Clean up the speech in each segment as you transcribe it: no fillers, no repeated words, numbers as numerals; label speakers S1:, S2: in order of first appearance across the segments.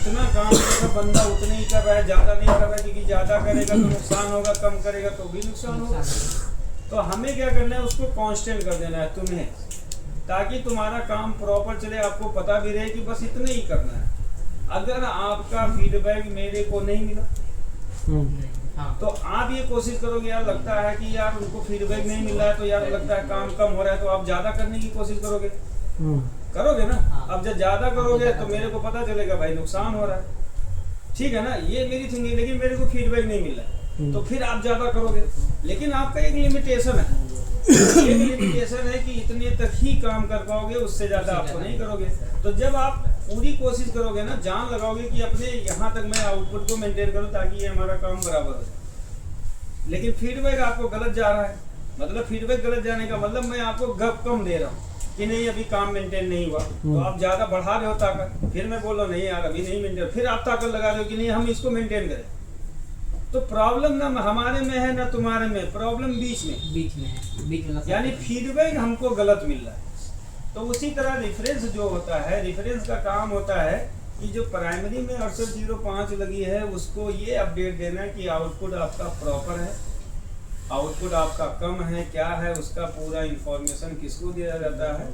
S1: जितना काम करेगा बंदा उतने ही कर रहा है, ज्यादा नहीं कर रहा है, क्योंकि ज्यादा करेगा तो नुकसान होगा, कम करेगा तो भी नुकसान होगा। तो हमें क्या करना है, उसको कांस्टेंट कर देना है तुम्हें, ताकि तुम्हारा काम प्रॉपर चले, आपको पता भी रहे कि बस इतने ही करना है। अगर आपका फीडबैक मेरे को नहीं मिला तो आप ये कोशिश करोगे, यार लगता है कि यार उनको फीडबैक नहीं मिल रहा है, तो यार लगता है काम कम हो रहा है, तो आप ज्यादा करने की कोशिश करोगे, करोगे ना। अब जब ज्यादा करोगे तो मेरे को पता चलेगा भाई नुकसान हो रहा है, ठीक है ना, ये मेरी थिंकिंग। लेकिन मेरे को फीडबैक नहीं मिल रहा है तो फिर आप ज्यादा करोगे, लेकिन आपका एक लिमिटेशन है, एक लिमिटेशन है कि इतने तक ही काम कर पाओगे, उससे ज्यादा आपको नहीं करोगे। तो जब आप पूरी कोशिश करोगे ना, जान लगाओगे कि अपने यहाँ तक मैं आउटपुट को मेंटेन करूँ ताकि ये हमारा काम बराबर हो जाए, लेकिन फीडबैक आपको गलत जा रहा है, मतलब फीडबैक गलत जाने का मतलब मैं आपको गप कम दे रहा हूँ कि नहीं अभी काम मेंटेन नहीं हुआ, तो आप ज्यादा बढ़ा रहे हो ताकत, फिर मैं बोल रहा हूँ नहीं यार अभी नहीं मेंटेन, फिर आप ताकत लगा रहे हो कि नहीं हम इसको मेंटेन करें। तो प्रॉब्लम ना हमारे में है ना तुम्हारे में, प्रॉब्लम बीच में है, यानी फीडबैक हमको गलत मिल रहा है। तो उसी तरह रेफरेंस जो होता है, रेफरेंस का काम होता है कि जो प्राइमरी में 6805 लगी है उसको ये अपडेट देना कि आउटपुट आपका प्रॉपर है, आउटपुट आपका कम है क्या है, उसका पूरा इंफॉर्मेशन किसको दिया जाता है,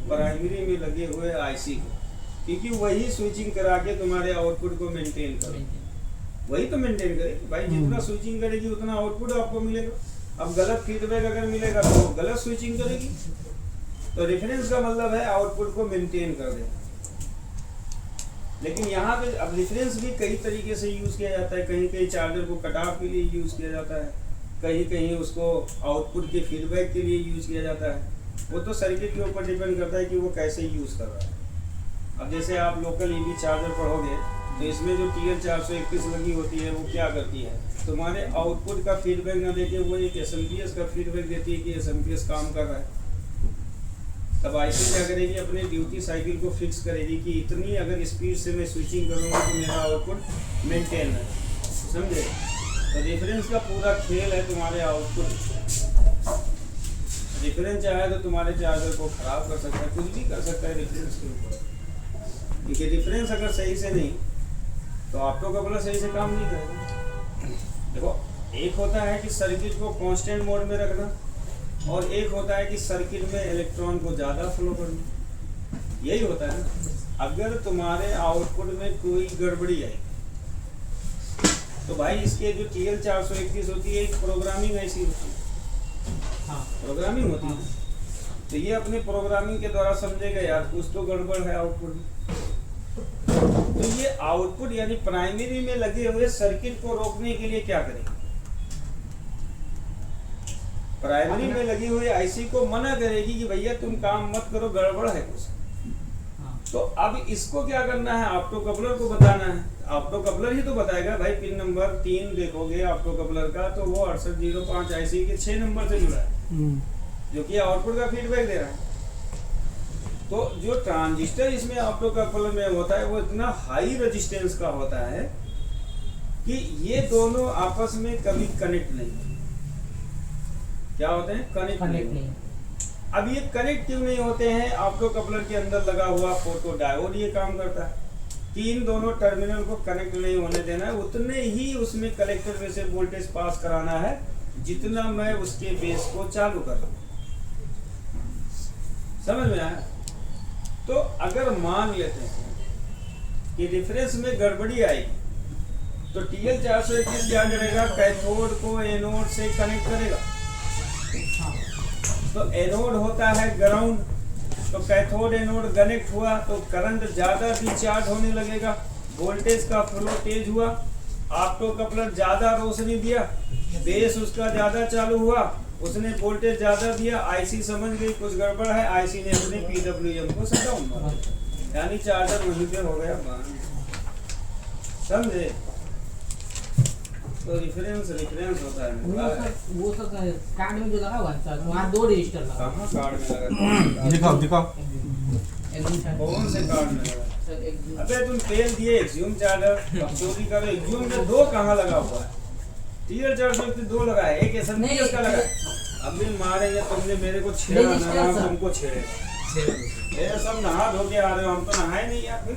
S1: प्राइमरी में लगे हुए आईसी को, क्योंकि वही स्विचिंग करा के तुम्हारे आउटपुट को मेंटेन करो, वही तो मेंटेन करेगी भाई, जितना स्विचिंग करेगी उतना आउटपुट आपको मिलेगा। अब गलत फीडबैक अगर मिलेगा तो गलत स्विचिंग करेगी। तो रेफरेंस का मतलब है आउटपुट को मेंटेन कर देना। लेकिन यहाँ पे अब रेफरेंस भी कई तरीके से यूज किया जाता है, कहीं कहीं चार्जर को कट ऑफ के लिए यूज किया जाता है, कहीं कहीं उसको आउटपुट के फीडबैक के लिए यूज किया जाता है, वो तो सर्किट के ऊपर डिपेंड करता है कि वो कैसे यूज कर रहा है। अब जैसे आप लोकल ईवी चार्जर पढ़ोगे तो इसमें जो TL431 लगी होती है वो क्या करती है, तुम्हारे आउटपुट का फीडबैक ना देके वो एक एसएमपीएस का फीडबैक देती है कि एसएमपीएस काम कर रहा है। तब आईसी क्या करेगी, अपने ड्यूटी साइकिल को फिक्स करेगी कि इतनी अगर स्पीड से मैं स्विचिंग करूँगा तो मेरा आउटपुट मेंटेन है, समझे। तो रेफरेंस का पूरा खेल है तुम्हारे आउटपुट। रेफरेंस चाहे तो तुम्हारे चार्जर को खराब कर सकता है, कुछ भी कर सकता है रेफरेंस के ऊपर, क्योंकि रेफरेंस अगर सही से नहीं तो ऑप्टो कपलर सही से काम नहीं करेगा। देखो एक होता है कि सर्किट को कांस्टेंट मोड में रखना, और एक होता है कि सर्किट में इलेक्ट्रॉन को ज़्यादा फ्लो करना, यही होता है ना। अगर तुम्हारे आउटपुट में कोई गड़बड़ी आई तो भाई इसके जो TL431 होती है, एक प्रोग्रामिंग ऐसी होती है, प्रोग्रामिंग होती है, तो ये अपने प्रोग्रामिंग के द्वारा समझेगा यार कुछ तो गड़बड़ है आउटपुट में। तो ये आउटपुट यानी प्राइमरी में लगे हुए सर्किट को रोकने के लिए क्या करेगी, प्राइमरी में लगी हुई आईसी को मना करेगी कि भैया तुम काम मत करो, गड़बड़ है कुछ। तो अब इसको क्या करना है, ऑप्टो कपलर को बताना है। ऑप्टो कपलर ही तो बताएगा भाई, पिन नंबर 3 देखोगे ऑप्टो कपलर का तो वो 6805 आईसी के 6 नंबर से जुड़ा है, जो कि आउटपुट का फीडबैक दे रहा है। तो जो ट्रांजिस्टर इसमें ऑप्टो कपलर में होता है वो इतना हाई रेजिस्टेंस का होता है कि ये दोनों आपस में कभी कनेक्ट नहीं, क्या होते हैं, कनेक्ट नहीं। अब ये कनेक्ट क्यों नहीं होते हैं, ऑप्टो कपलर के अंदर लगा हुआ फोटो डायोड ये काम करता है कि इन दोनों टर्मिनल को कनेक्ट नहीं होने देना है, उतने ही उसमें कलेक्टर में से वोल्टेज पास कराना है जितना मैं उसके बेस को चालू कर रहा हूं। समझ में आया। तो अगर मान लेते हैं कि रेफरेंस में गड़बड़ी आएगी तो TL431 क्या करेगा, कैथोड को एनोड से कनेक्ट करेगा। तो एनोड होता है ग्राउंड, तो कैथोड एनोड कनेक्ट हुआ तो करंट ज्यादा डिस्चार्ज होने लगेगा, वोल्टेज का फ्लो तेज हुआ, ऑप्टो कपलर ज्यादा रोशनी दिया, बेस उसका ज्यादा चालू हुआ, उसने वोल्टेज ज्यादा दिया, आईसी समझ गई कुछ गड़बड़ है, आईसी ने अपने PWM को शट डाउन मारा, यानी चार्जर वहीं पे हो गया बंद, समझे। तो रेफरेंस होता है
S2: वो सब कार्ड में जो लगा हुआ है वहाँ 2 रजिस्टर लगा,
S1: कहाँ कार्ड में लगा,
S3: दिखाओ
S1: कौन से कार्ड में लगा। अबे तुम तेल दिए एक्सियम चार्जर चोरी करो, एक्सियम में 2 कहाँ लगा हुआ है, TL431 2 लगा है, एक एसएमपीएस का लगा है। अभी मारेंगे, तुमने मेरे को छेड़ा ना, हम तुमको छेड़ेगा। ये सब नहा धो के आ रहे हो, हम तो नहाए नहीं यार। फिर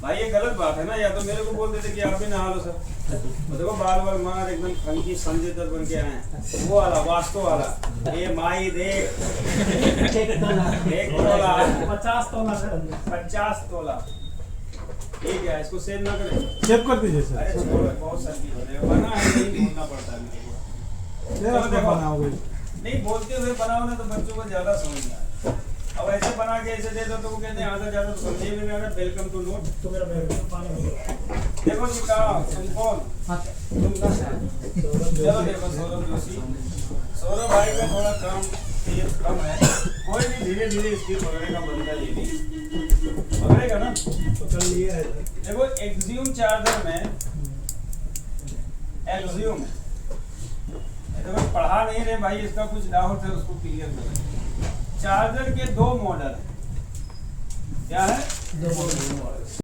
S1: भाई ये गलत बात है ना, या तो मेरे को बोल देते कि आप भी नहा लो सर। तो देखो बाल बाल मार एकदम फंकी संजय दत्त बन के आए हैं, वो वाला वास्तव वाला। ये माई देख,
S2: एक तोला।
S1: 1 तोला
S3: 50 तोला सर।
S1: 50 तोला। ठीक है, इसको सेव ना करें।
S3: सेव कर दीजिए सर।
S1: अरे छोड़ो, बहुत सर्दी हो रही है, बना है नहीं बोलना पड़ता है मेरे को।
S3: ये आपको
S1: देखो।
S3: बनाओगे।
S1: नहीं बोलते हुए बनाओ ना तो बच्चों को ज्यादा समझ में आता है। अब ऐसे बना के ऐसे दे दो तो वो कहते हैं आधा ज्यादा तो समझे भी नहीं आ रहा। Welcome to note.
S3: तो मेरा बैग में पानी हो गया।
S1: देखो जी कहा तुम कौन,
S2: हाँ,
S1: तुम कहाँ से आए? चलो देखो सौरभ जोशी, सौरभ भाई का थोड़ा काम तेज कम है, कोई नहीं, धीरे धीरे इसकी पकड़ेगा बंदा, ये भी पकड़ेगा ना।
S3: तो कल लिए है सर।
S1: देखो एक्सियूम चार्जर में, एक्सियूम देखो पढ़ा नहीं रहे भाई, इसका कुछ डाउट है उसको क्लियर करें। चार्जर के 2 मॉडल, क्या है?
S2: 2 मॉडल।